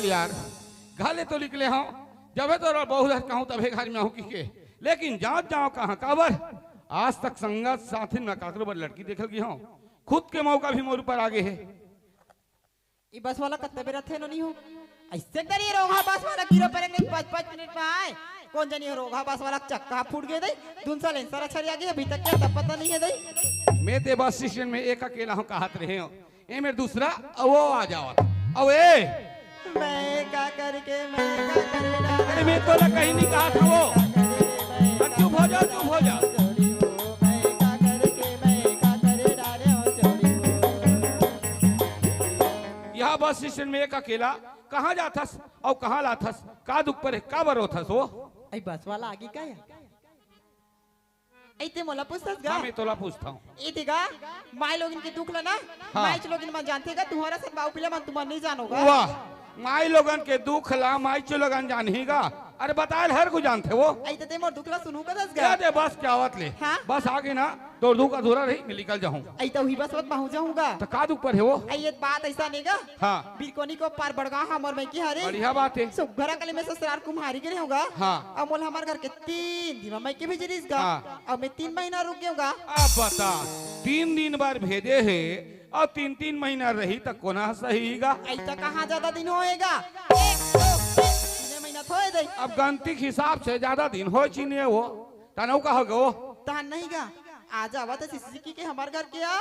चल यार घाले तो निकले हाँ जब तो बहुत कहूँ तबे घर में हूँ के लेकिन जात जाओ कहाँ काबर आज तक संगत साथी में काकरो बर लड़की देखल की हाँ खुद के मौका भी मोर ऊपर आगे है। ये बस वाला कत्ते बेरा थे नहीं हो ऐसे करिए रोगा बस वाला गिरो पड़ेंगे 5-5 मिनट में आए कौन जानी हो रोगा बस वाला चक्का फूट गए दे दूसरा लेंसर अच्छा आ गया अभी तक क्या पता नहीं है दे मैं ते बस स्टेशन में एक अकेला हूँ कहत रहे हो ए मेरे दूसरा वो आ जाओ अब ए मैं क्या करके मैं क्या करेगा अरे मैं तो कहीं नहीं कहा था वो चुप हो जाओ चुप हो जाओ। यहाँ बस स्टेशन में एक अकेला कहाँ जाथस और कहाँ लाथस का दुख पर का बरोथस वो आई बस वाला आगे का है ऐते मोला पूछतस गा मैं तोला पूछता हूँ ए देगा माई लोगिन के दुख लेना माई लोगिन मन जानते का तुम्हारा सब बाऊ पिला मन तुम नहीं जानोगा वाह माई लोगन के दुख ला माई लोगन जानेगा अरे बताए हर को जानते वो ऐते ते मोर दुखला सुनू का दस गा क्या दे बस क्या आवत ले हाँ? बस आगे ना दौड़ धूप अधूरा रही मैं निकल जाऊँ ऐते हुई बस मत पहुंच जाऊंगा तो का दुख पर है वो ये बात ऐसा नहीं गा हाँ बिरकोनी को पार बड़गा हमर में की हरे बढ़िया बात है सुघरा कले में ससुराल कुम्हारी के होगा हाँ अब मोल हमार घर के 3 दिन में के भेजरीस गा हाँ। अब मैं 3 महीना रुक गऊंगा अब बता 3 दिन बार भेजे है और 3-3 महीना रही तक कोना सहीगा ऐसा कहाँ ज्यादा दिन होएगा 1 महीना थोड़े दे अब गणतिक हिसाब से ज्यादा दिन हो चीने वो तनव का होगा वो तहन नहीं गा आज आवा तो सिसकी के हमार घर के आ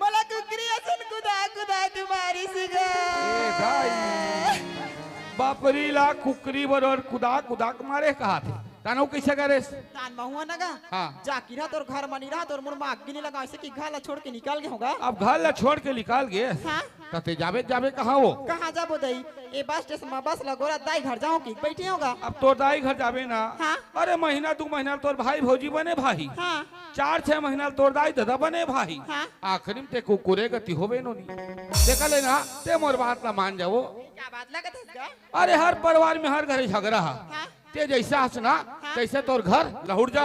मला कुकरी असन कुदा कुदा तुम्हारी सिगा ए भाई बापरी ला कुकरी बरोर कुदा कुदा मारे कहा थे तनव कैसे करे तान बहुआ ना गा हाँ जाकी रहा तोर घर मनी रहा तोर मुड़ में आग नहीं लगा ऐसे कि घाला छोड़ के निकाल के होगा अब घर ला छोड़ के निकाल गए हाँ तते जावे जावे कहाँ वो कहाँ जाबो दई ए बस स्टेशन में बस लगोरा दाई घर जाओ कि बैठे होगा अब तोर दाई घर जावे ना हाँ? अरे महीना 2 महीना तोर भाई भौजी बने भाई हाँ 4-6 महीना तोर दाई दादा बने भाई हाँ? आखिरी में ते कुकुरे गति होवे नो नी देखा ले ना ते मोर बात ला मान जाओ क्या बात लगत है इसका अरे हर परिवार में हर घर झगड़ा है हाँ ते जैसा हंसना कैसे तोर घर लहुड़ जा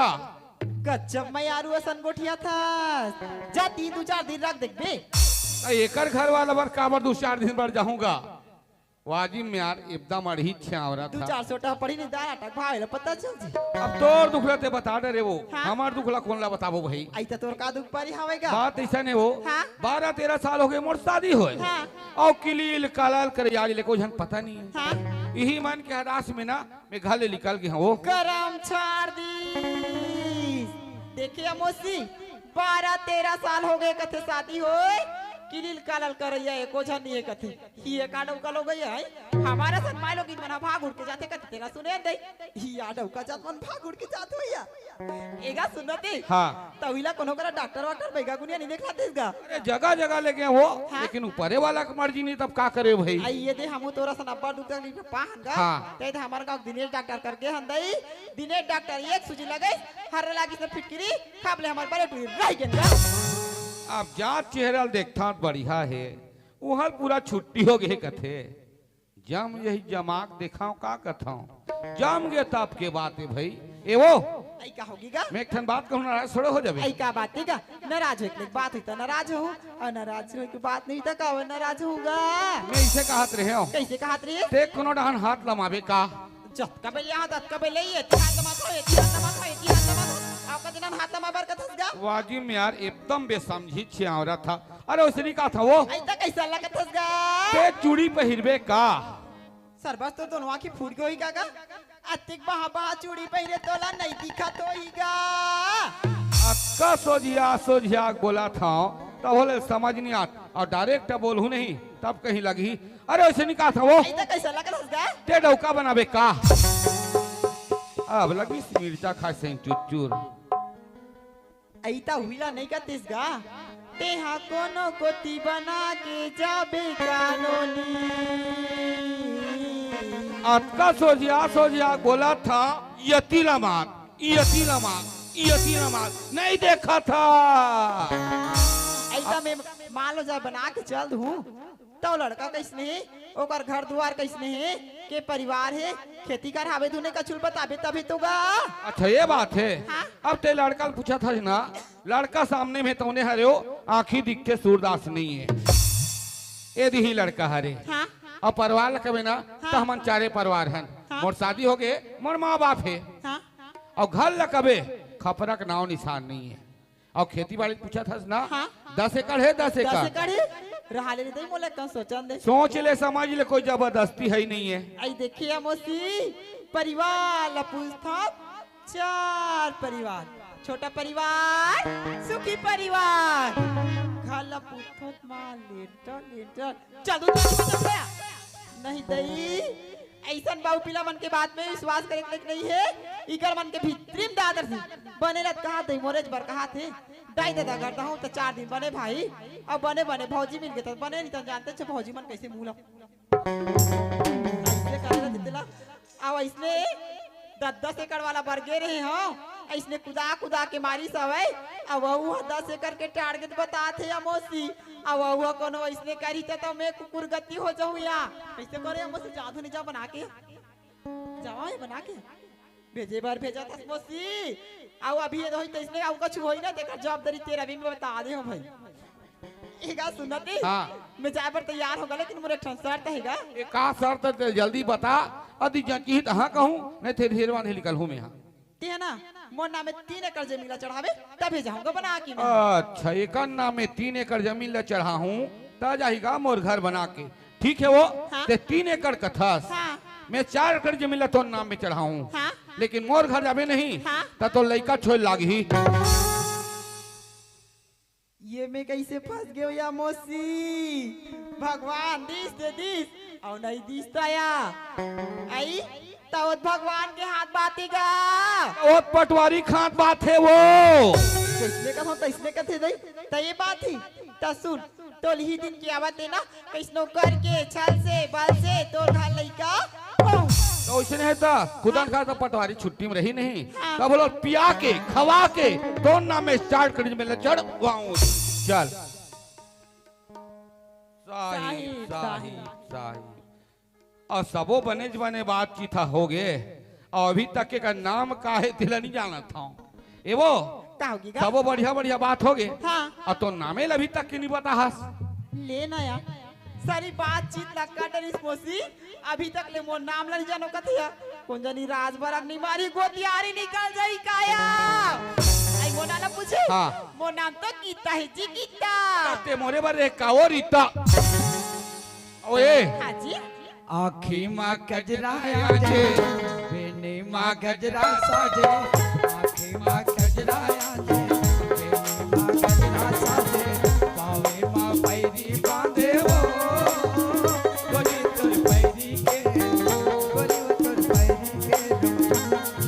गजब मैं यारू असन गोठिया था जा 3-4 दिन रख देख बे एकर घर वाला बर काबर 2-4 दिन बर जाऊंगा वाजिब में यार एकदम अड़ही छावरा था 2-4 टा पड़ी नहीं दाना टक भाई पता चल जी अब तोर दुखला ते बता दे रे वो हाँ? हमार दुखला कौन ला बताबो भाई आई तो तोर का दुख परी हवेगा बात ऐसा नहीं हो हाँ? 12-13 साल हो गए मोर शादी होए हाँ? और किलील कालाल कर यार ले को जन पता नहीं है हाँ यही मन के हदास में ना मैं घर ले निकल गया वो करम छाड़ दी देखिए मोसी 12-13 साल हो गए कथे शादी होए किलिल कालल करैया एको झन नहीं कथे ही एक आडव का लोग है हमारा सन माय लोग मना भाग उड़ के जाते कथे तेरा सुने दे ही आडव का जात मन भाग उड़ के जात होया एगा सुनते हाँ तविला कोनो करा डॉक्टर वाक्टर बैगा गुनिया नहीं देखा देगा अरे जगह जगह ले गए वो हाँ? लेकिन ऊपरे वाला की मर्जी नहीं तब का करे भाई आई ये दे हमू तोरा सन अब्बा डॉक्टर नहीं पाहंगा हाँ। ते हमार गांव दिनेश डॉक्टर करके हंदई दिनेश डॉक्टर एक सुजी लगे हर लागी से फिटकरी खाबले हमार बड़े टूर रह गेंगा अब जात चेहरा देखता बढ़िया है वहाँ पूरा छुट्टी हो गए कथे जम यही जमाक दिखाओ का कथाओ जम गए तब के बात है भाई ए वो आई का होगी गा मैं एक ठन बात कहूँ नाराज थोड़े हो जावे आई का बात है का नाराज हो एक बात हुई तो नाराज हो और नाराज हो की बात नहीं तो का नाराज होगा मैं इसे कहत रहे हो कैसे कहा रे ते कोनो डहन हाथ लमावे का जत कबे यहाँ जत कबे ले ये हाथ लमा तो ये हाथ लमा तो ये हाथ लमा तो आपका दिन हाथ लमा बर कथस गा वाजिब में यार एकदम बेसमझी छियावरा था अरे उसने कहा था वो आई तक कैसा लगा कथस गा ते चूड़ी पहिरबे का सरबस तो दोनों आंखें फूट गई का अतिक बहा चूड़ी पहरे तोला नहीं दिखा तो ही गा अक्का सोझिया बोला था तब बोले समझ नहीं आत और डायरेक्ट बोलू नहीं तब कहीं लगी अरे वैसे नहीं कहा था वो आई तक कैसा लगा कथस गा ते डौका बनाबे का अब लगी मिर्चा खा से चुचुर ऐता हुईला नहीं का तिस गा ते हा कोनो कोती बना के जाबे कानोनी अक्का सोझिया बोला था यतीला मार नहीं देखा था ऐसा मैं मान लो जा बना के चल दूं तो लड़का कैसने है ओकर घर द्वार कैसने है के परिवार है खेती कर हावे धुने का चुल बताबे तभी तो गा अच्छा ये बात है हाँ? अब ते लड़का पूछा था ना लड़का सामने में तोने हरे हो आंखी दिखते सूरदास नहीं है ये दी लड़का हरे हाँ? और परिवार ला कबे ना तो हमन चारे परिवार हन मोर शादी हो गए मोर माँ बाप है हाँ और घर ला कबे खपरा का नाव निशान नहीं है और खेती बाड़ी पूछा था ना हाँ। 10 एकड़ है 10 10 एकड़ एकड़ है रहा ले नहीं मोले कौन सोचन दे सोच ले समझ ले कोई जबरदस्ती है ही नहीं है आई देखिए मोसी परिवार ला पूछता 4 परिवार छोटा परिवार सुखी परिवार घर ला पूछो मां लेटर चल दो चल गया नहीं दई ऐसन बाबू पिला मन के बात में विश्वास करे के नहीं है इकर मन के भीतरी में दादर थी बने रत कहा थे मोरेज बर कहा थे दाई दादा करता हूं तो 4 दिन बने भाई अब बने बने भौजी मिल गए तो बने नहीं तो जानते छे भौजी मन कैसे मुंह ऐसे करे दितला अब इसने 10 एकड़ वाला बरगे रहे हो इसने कुदा के मारी सवै अब वो 10 एकड़ के टारगेट बताते या मोसी अब वो कोनो इसने करी तो मैं कुकुर गति हो जाऊं या कैसे करे मोसी जादू नहीं जा बना के जाओ ये बना के भेजे बार भेजा था मोसी आओ अभी ये होई तो इसने आओ कुछ होई ना देखा जवाबदारी तेरा भी मैं बता दे हो भाई एगा सुनती हाँ मैं जाए पर तैयार हो गए लेकिन मोरे शर्त हैगा एक का शर्त है जल्दी बता अति जकी तहां कहूं नहीं थे ढेरवा नहीं निकल हूं मैं यहां ते है ना मोर नाम में 3 एकड़ जमीन ला चढ़ावे तभी जाऊंगा बना के मैं अच्छा एक नाम में 3 एकड़ जमीन ला चढ़ा हूं ता जाएगा मोर घर बना के ठीक है वो हाँ। ते 3 एकड़ कथास हाँ मैं 4 एकड़ जमीन ला तो नाम में चढ़ा हूं हाँ लेकिन मोर घर जावे नहीं हाँ। ता तो लइका छोड़ लागी ये मैं कैसे फंस गयो या मोसी भगवान दिस दे दिस और नहीं दिस ताया आई तो भगवान के हाथ बातेगा ओ पटवारी खात बात है वो इसने का होता इसने का थे तो ये बात ही तो सुन तो ही दिन की आवत है ना कैसनो करके छल से बल से तोर घर लइका तो इसने है ता खुदान का तो पटवारी छुट्टी में रही नहीं हाँ। तब बोलो पिया के खवा के तो नाम में स्टार्ट कर में चढ़ वाऊं चल साहिब साहिब साहिब और सबो बने जवाने बातचीत हो गए और अभी तक के का नाम काहे दिला नहीं जाना था ए वो का होगी का सबो बढ़िया बढ़िया बात हो गए हाँ और तो नामे अभी तक के नहीं बता हस लेना या सारी बातचीत लगा डरिस मोसी अभी तक ले मोर नाम ला जानो कथिया कौन जानी राजभर अग्नि मारी गोतियारी निकल जाई काया आई मोना ना पूछे हाँ। मोर नाम तो गीता है जी गीता ते मोरे बारे काओ रीता ओए हाँ जी आखी माँ गजरा आजे बेने माँ गजरा साजे आखी माँ गजरा आजे बेने माँ गजरा साजे पावे माँ पैरी बांधे वो गोली तोर पैरी के गोली तोर पैरी के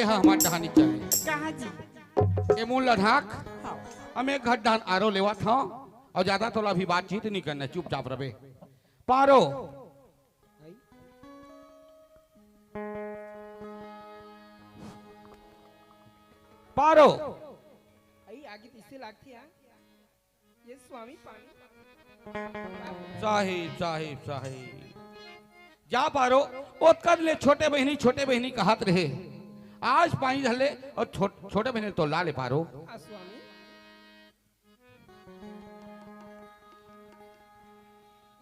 हमार डहानी चले कहा जी ये मूल लद्दाख हाँ हम एक घट डान आरो लेवा था और ज्यादा तो अभी बातचीत नहीं करना चुपचाप रहे पारो पारो आई आगे इससे लागती है ये स्वामी पानी साहिब साहिब साहिब जा पारो ओतकर ले छोटे बहनी कहत रहे आज पानी धले और छोटे बहने तो ला ले पारो आ स्वामी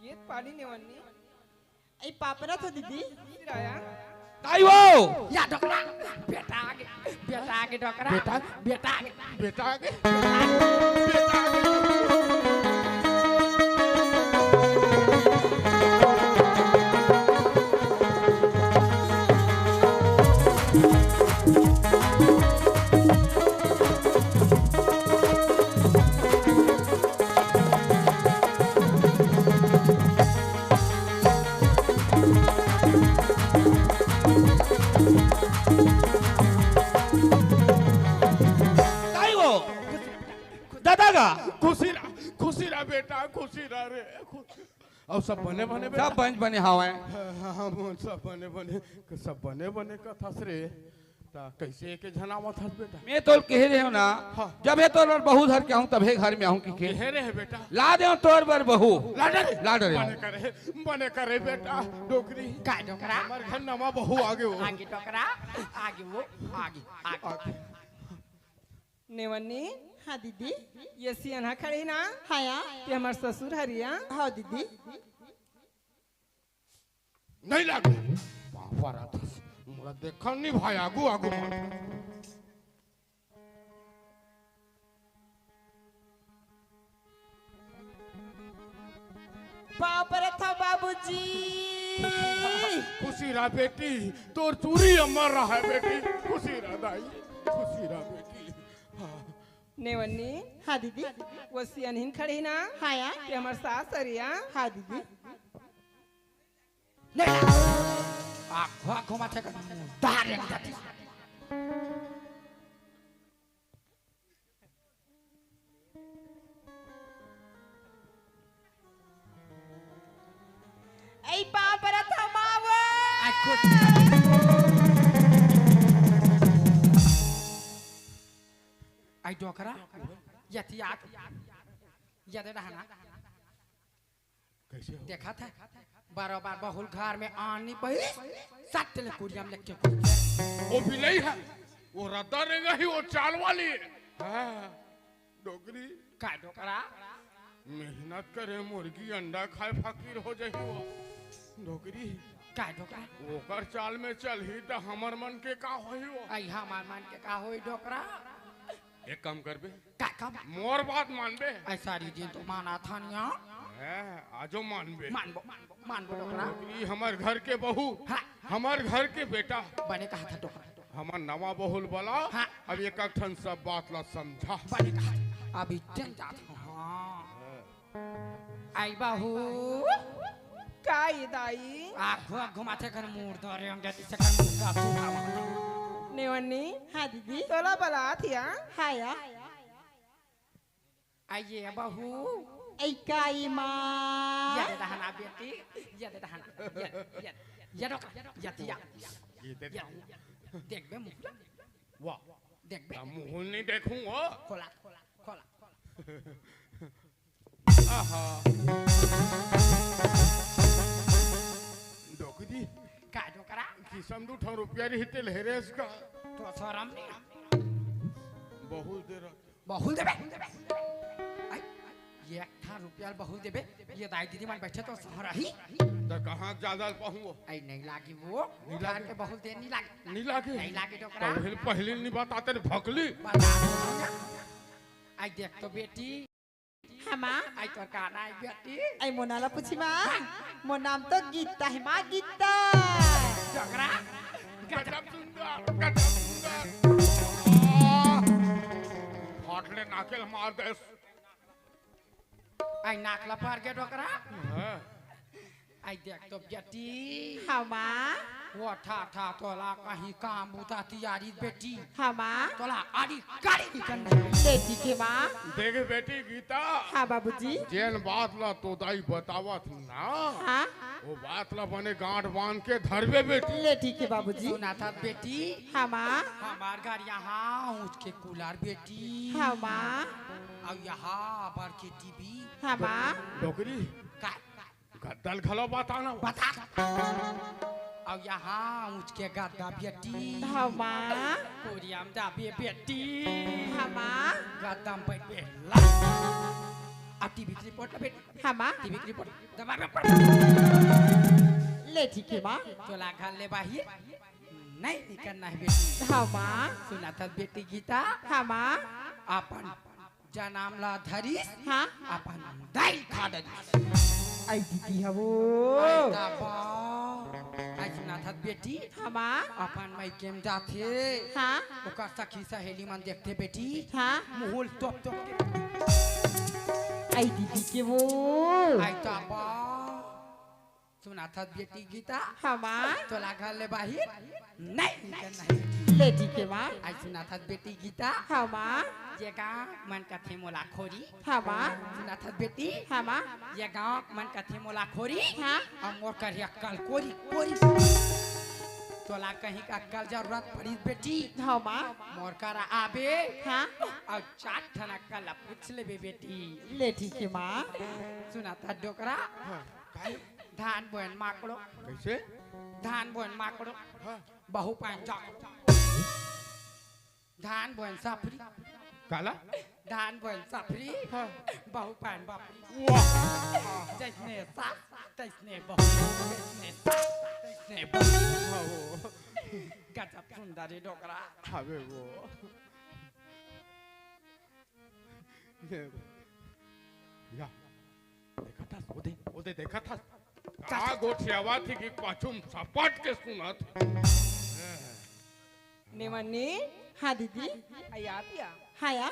ये पानी नेवन्नी आई पापरा तो दीदी फिर आया काई वो या डोकरा बेटा आगे डोकरा बेटा बेटा आगे काई वो दादा का खुशी रहा बेटा खुशी रहा रे और सब बने बने बेटा सब बंज बने हवे हाँ मोहन सब बने बने कथस रे ता कैसे के जनावत हस बेटा मैं तो कह रहे हो ना हाँ। जब है तो बहु घर के आऊं तबे घर में आऊं की के कहे रे है बेटा ला दे तोर बर बहु लाडर लाडर बने करे बेटा डोकरी का डोकरा हमार घर नमा बहू आगे हो आगे डोकरा आगे वो आगे आगे नेवन्नी हाँ दीदी ये सियना खड़ी ना हाँ या ये हमार ससुर हरिया हाँ दीदी नहीं लागे पापा रात मोला देखन नहीं भाई आगू आगू बाप रे था बाबूजी खुशी रहा बेटी तोर चूरी अमर रहा है बेटी खुशी रहा दाई खुशी रहा बेटी हाँ नेवन्नी हाँ दीदी वो सियनहिन खड़ी ना हाँ या ये हमार सास हरिया हाँ दीदी आँखों माथे कर दारे जाती ऐ बाप रे था मावे आई डोकरा यति याद याद रहना कैसे हो देखा था बार बार बहुल घर में आनी पड़ी सट्टे ले कुड़िया में लेके वो भी नहीं है वो रद्दा रहेगा ही वो चाल वाली है हाँ डोकरी का डोकरा मेहनत करे मुर्गी अंडा खाए फकीर हो जाही वो डोकरी का डोकरा ओकर चाल में चल ही तो हमर मन के का होई वो आई हमार मान के का होई डोकरा एक काम करबे का कब मोर बात मानबे ऐसा रीजी तो माना था निया है आजो मानबे मानबो डोकरा डोकरी हमर घर के बहू हाँ। हमर घर के बेटा बने कहा था डोकरा हमर नवा बहुल बोला हाँ। अब एक एक ठन सब बात ला समझा बने कहा अभी चल जाता हूँ हाँ आई बाहू का ये दाई आँखों घुमाते कर मुड़ दौरे हम जैसे से कर मुड़ का सूखा नेवन्नी हाँ दीदी तोला बला थिया हाँ या आइए बहू ऐ काई माँ ये रहना बेटी ये रहना ये रोक ये देख बे मुखला वाह देख बे मुंह नहीं देखूंगा खोला खोला आहा डोकरी का डोकरा किसम दू ठन रुपया रहते लहरेस का तो शरम नहीं बहुत देर बहुल देबे आई ये था रुपया बहुल देबे ये दाई दीदी मान बैठे तो रही तो कहाँ ज्यादा पाऊंगा आई नहीं लागी वो निकाल के बहुल दे नहीं लागी नहीं लागे नहीं लागी डोकरा पहले नहीं बताते भकली बता आई देख तो बेटी हाँ माँ आई तो काना आई बेटी ऐ मोनाला पूछी माँ मोर नाम तो गीता है माँ गीता डोकरा गजब सुंदर फाटले नाकेल मार दे आई नाकला पार के डोकरा हाँ। आई देख तो बेटी हाँ माँ वो था तोला कहीं काम बुता तैयारी बेटी हाँ माँ तोला आड़ी गाड़ी निकलने बेटी के माँ देख बेटी गीता हाँ बाबूजी जेन बात ला तो दाई बतावत ना हाँ वो बात ला बने गांठ बांध के धरबे बेटी ले ठीक है बाबूजी सुना था बेटी हाँ माँ हमार घर यहाँ ऊँच के कूलर बेटी हाँ माँ और यहाँ पर के टीवी हाँ माँ डोकरी का गद्दल खलो बताना बता और यहाँ ऊँच के गद्दा बेटी हाँ माँ कोरियम दाबे बेटी हाँ माँ गद्दा पे बेला अब टीवी की रिपोर्ट बेटी हाँ माँ टीवी की रिपोर्ट दबा में पड़ ले ठीक है माँ चोला घर ले बाहिर नहीं निकलना है बेटी हाँ माँ सुना था बेटी गीता हाँ माँ अपन जनाम ला धरी हाँ अपन दाई खा दरी ऐ दीदी है वो आई सुना था बेटी हाँ माँ अपन मई केम जाथे हाँ ओकर सखी सहेली मन देखते बेटी हाँ मुहुल टोप टोप ऐ दीदी के वो आई ताबा सुना था बेटी गीता हाँ माँ तोला घर ले बाहिर नहीं निकलना है बेटी ले ठीक है माँ आई सुना था बेटी गीता हाँ माँ ये गाँव मन का थे मोला खोरी हाँ माँ सुना था बेटी हाँ माँ ये गाँव मन का थे मोला खोरी हाँ और मोर कर अक्कल कोरी कोरी तोला कहीं का अक्कल जरूरत पड़ी बेटी हाँ माँ मोर कर आबे हाँ और चाट ठन अक्कल पूछ ले बेटी ले ठीक है माँ सुना था डोकरा हाँ, काय? धान बोन माकड़ो कैसे धान बोन माकड़ो हाँ, बहु पान जा धान बोन साफरी काला धान बोन साफरी हाँ, बहु पान बापरी वाह जैसने साफ तैसने बहु जैसने साफ तैसने बहु हाँ, वो गजब सुंदरी डोकरा अबे वो या देखा था ओदे देखा था का गोठियावा थी कि पाछुम सपाट के सुना थी नेवन्नी हाँ दीदी आयातिया हाँ या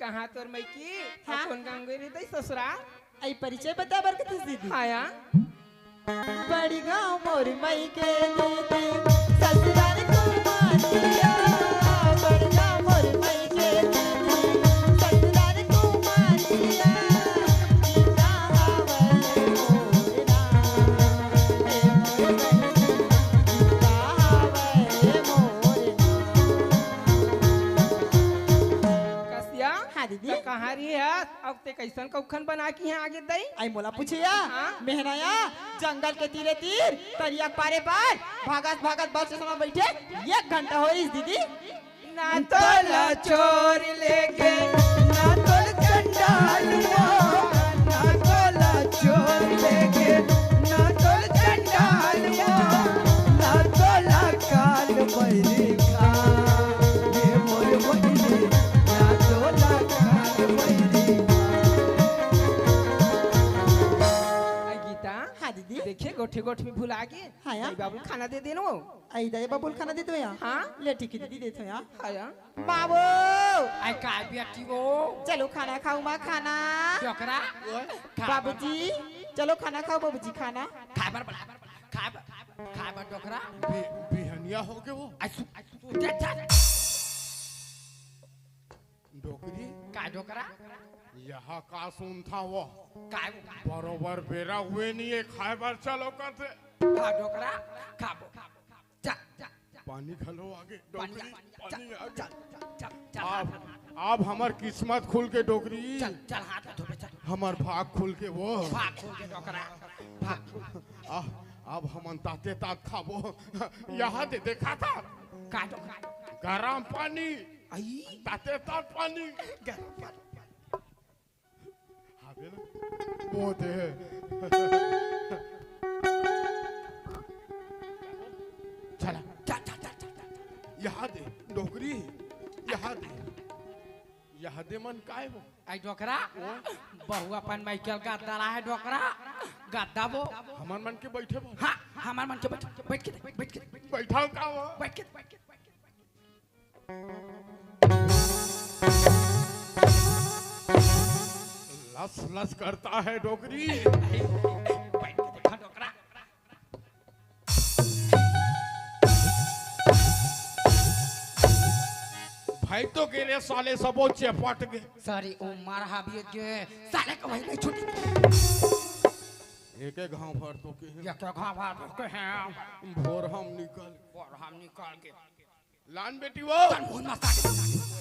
कहाँ तोर मई की हाँ? कौन गंगोई रे ससुराल आई परिचय बता बर कथी दीदी हाया बड़ी गाँव मोर मई के दीदी ससुराल कुमारिया बड़ी गाँव मोर मई के दीदी ससुराल कुमारिया गीता हावल मोरना हे मोर बहिनी गीता हावल मोरना कसिया हाँ दीदी तो कहाँ रही है अब ते कैसन कौखन बना की है आगे दई आई मोला पूछिया हाँ? मेहनाया जंगल के तीरे तीर तरिया पारे पार भागत बस स्टेशन में बैठे 1 घंटा हो रही दीदी ना तोला चोर लेके ना तोल चंडालिया ना तोला चोर लेके ना तोल चंडालिया ना तोला काल बैरी खा ये मोर बहिनी ना तोला काल बैरी आई गीता हाँ दीदी देखिए गोठे गोठ में भुला गए हाँ यार। बाबू खाना दे देनो आई दे बाबुल खाना दे दो यहाँ हाँ? ले ठीक है दीदी देते यहाँ हाया बाबू आई का बेटी वो चलो खाना खाओ माँ खाना डोकरा बाबूजी चलो खाना खाओ बाबूजी खाना खाबर बना खाबर डोकरा बिहनिया हो गए वो आई सु जा जा डोकरी का डोकरा यहाँ का सुन था वो का बरोबर बेरा हुए नहीं है खाए बार चलो करते का डोकरा खाबो जा जा पानी खलो आगे पानी डोकरी चल पानी आगे चल चल चल अब हमार किस्मत खुल के डोकरी चल चल हाथ धो चल हमार भाग खुल के वो भाग खोल के डोकरा भाग अब हम ताते तात खाबो यहाँ दे देखा था का डोकरा गरम पानी आई ताते तात पानी हाबे ना वो दे चला जा जा जा यहाँ दे डोकरी यहाँ दे मन काय हो आई डोकरा बहु अपन माइकल गद्दा रहा है डोकरा गद्दा वो हमार मन के बैठे बा हाँ हमार मन के बैठ के बैठा का वो बैठ के लस लस करता है डोकरी बैठ के देखा डोकरा भाई तो गिरे साले सबो चेपट गए सॉरी ओ मार हाबियत के साले को भाई नहीं छूटी एक एक घाव भर तो के या क्या खा भाग के हैं भोर हम निकल और हम निकाल के लान बेटी वो तन मुंह ना साके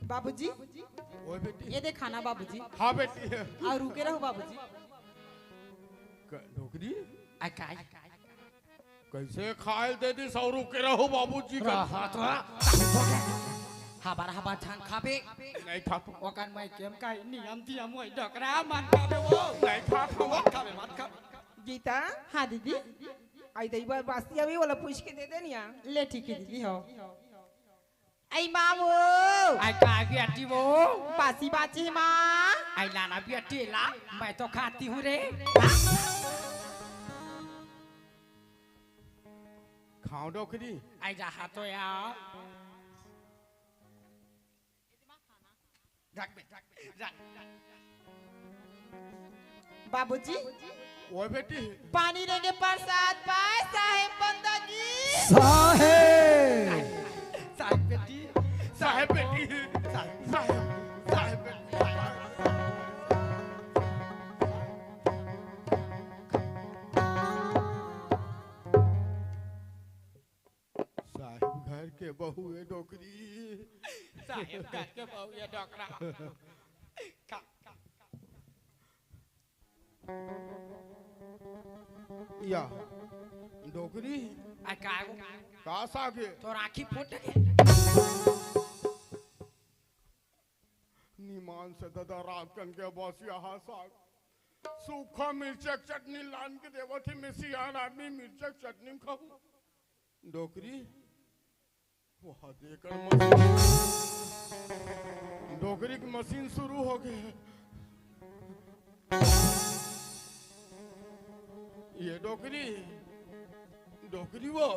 बाबूजी ओए बेटी ये दे खाना बाबूजी हाँ बेटी और रुके रहो बाबूजी डोकरी आई काय कैसे खाए दे दी 100 रुपए रहो बाबूजी का रहा तो हबार धान खाबे नहीं खा ओकन मैं केम का नियम दिया मोय डोकरा मान खाबे वो नहीं खा मत खाबे गीता हाँ दीदी आई दई बार बासी अभी वाला पूछ के दे देनिया ले ठीक है दीदी हो आई मामू आई काय बेटी वो बासी बाची माँ आई लाना बेटी ला मैं तो खाती हूँ रे खाओ डोकरी आई जा तो यार रख बे रख बाबूजी ओए बेटी पानी लेंगे प्रसाद पाए साहेब बंदगी साहब बेटी साहब बेटी साहब साहब बेटी साहब घर के बहू है डोकरी साहब घर के बहू ये डोकरा खा या डोकरी आ कागो का सागे तो राखी फूट के निमान से दादा रात कन के बॉस यहाँ साग सूखा मिर्चक चटनी लान के देवा थी मिसियान आदमी मिर्चक चटनी खाऊ डोकरी वहाँ देकर डोकरी की मशीन शुरू हो गई ये डोकरी डोकरी वो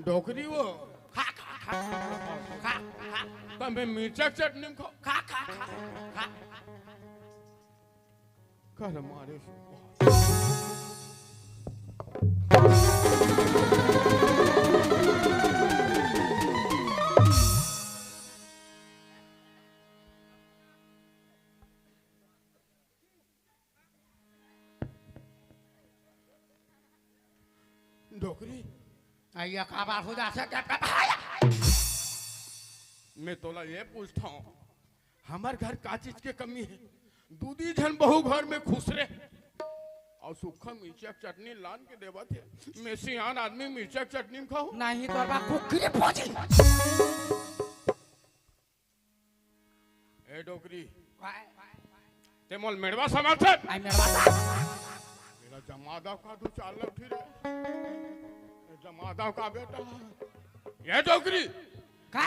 डोकरी वो खा खा खा खा खा तमें मिर्चक चटनी खाओ खा खा खा खा कर मारे डोकरी आया का बात हो जा सकता मैं तोला ये पूछता हूँ हमार घर का चीज के कमी है दूधी जन बहु घर में खुश रहे और सूखा मिर्चक चटनी लान के देवा थे मैं सियान आदमी मिर्चक चटनी खाऊ नहीं तो बा कुकरी पहुंची ए डोकरी ते मोल मेड़वा समर्थन आई मेरा बात मेरा जमादा का तू चाल उठी रे जमादा का बेटा ये डोकरी का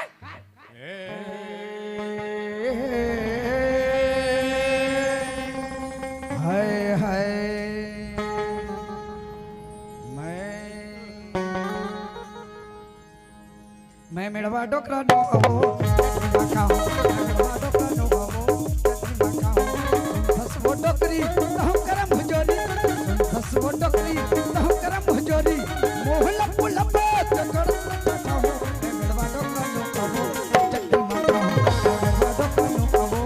हाय हाय मैं मेड़वा डोकरा नो आवो खाओ मेड़वा डोकरा नो आवो खाओ फसवो डोकरी हम करम भजोरी फसवो डोकरी हम करम भजोरी मोहला पुला बात कर खाओ मेड़वा डोकरा नो आवो चटनी खाओ मेड़वा डोकरा नो आवो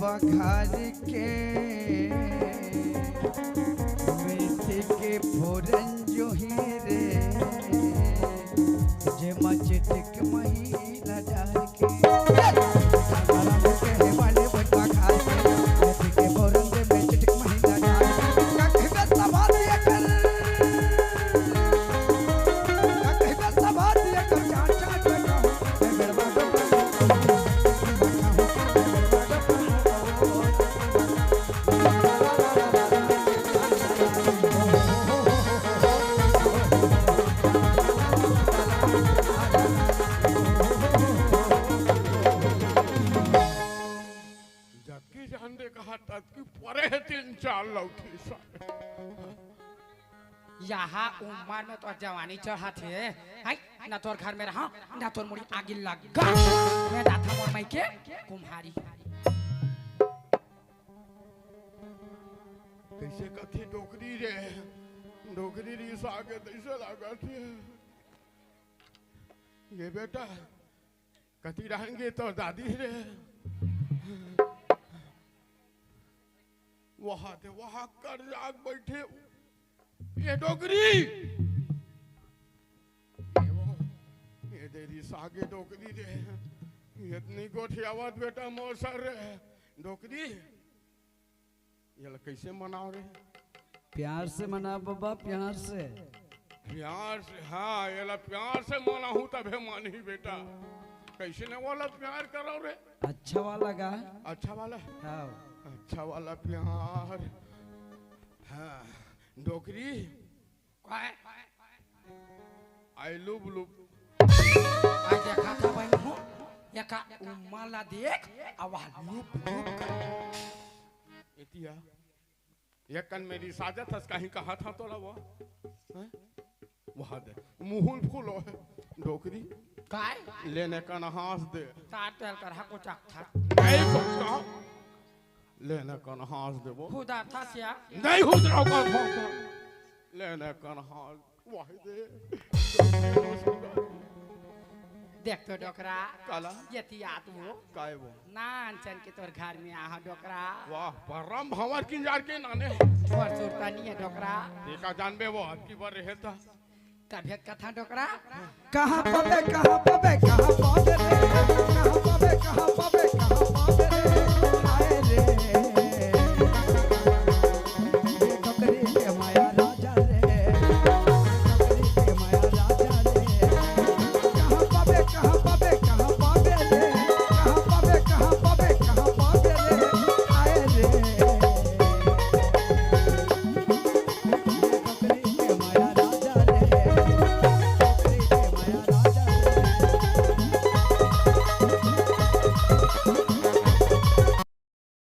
बघार के मेथी के फोरन जो ही रे जे मचटिक महिला डाल के सारा के वाले बटवा खा के मेथी के फोरन जे मचटिक महिला डाल के कखबे सवाद ये कर कखबे सवाद ये कर चाट चाट बैठा मैं गड़बड़ जबकि जान दे कहा तब की परे है 3-4 लौठी सा यहाँ उम्र में तो जवानी चढ़ा थे हाय ना तोर घर में रहा ना तोर मुड़ी आगे लगा मैं दाथा मोर माई के कुम्हारी कैसे कथी डोकरी रे डोकरी रीस आगे कैसे लगा थी ये बेटा कथी रहेंगे तो दादी रे वहां थे वहां कर जाग बैठे ये डोकरी ये देरी सागे डोकरी रे इतनी गोठी आवाज बेटा मोसर रे डोकरी ये कैसे मनाओ रे? प्यार से मना बाबा, प्यार से। प्यार से? हाँ ये प्यार से मना हूँ तबे मानी बेटा। कैसे ने वाला प्यार करो रे? अच्छा वाला गा। अच्छा वाला? हाँ अच्छा वाला प्यार। हाँ डोकरी आई लुब लुब। आई देखा था भाई हो या का उमाला देख आवाज लूप लूप इतिया ये कन मेरी साजत हस कहीं कहा था तोरा वो हैं? वहाँ दे मुहुल फूलो है डोकरी काय लेने का नहास दे तार तेल कर हको चक था नहीं कुछ कहा लेने का नहास दे वो खुदा था सिया नहीं हो रहा का फोन लेने का नहास वही दे देख तो डोकरा काला यति आत वो काय वो नानचन के तोर घर में आहा डोकरा वाह परम भंवर किंजार के नाने छोर सुरता नहीं है डोकरा देखा जानबे वो आपकी बार रहता तबियत कथा डोकरा कहाँ पबे, कहाँ पबे, कहाँ पबे रे, कहाँ पबे, कहाँ पबे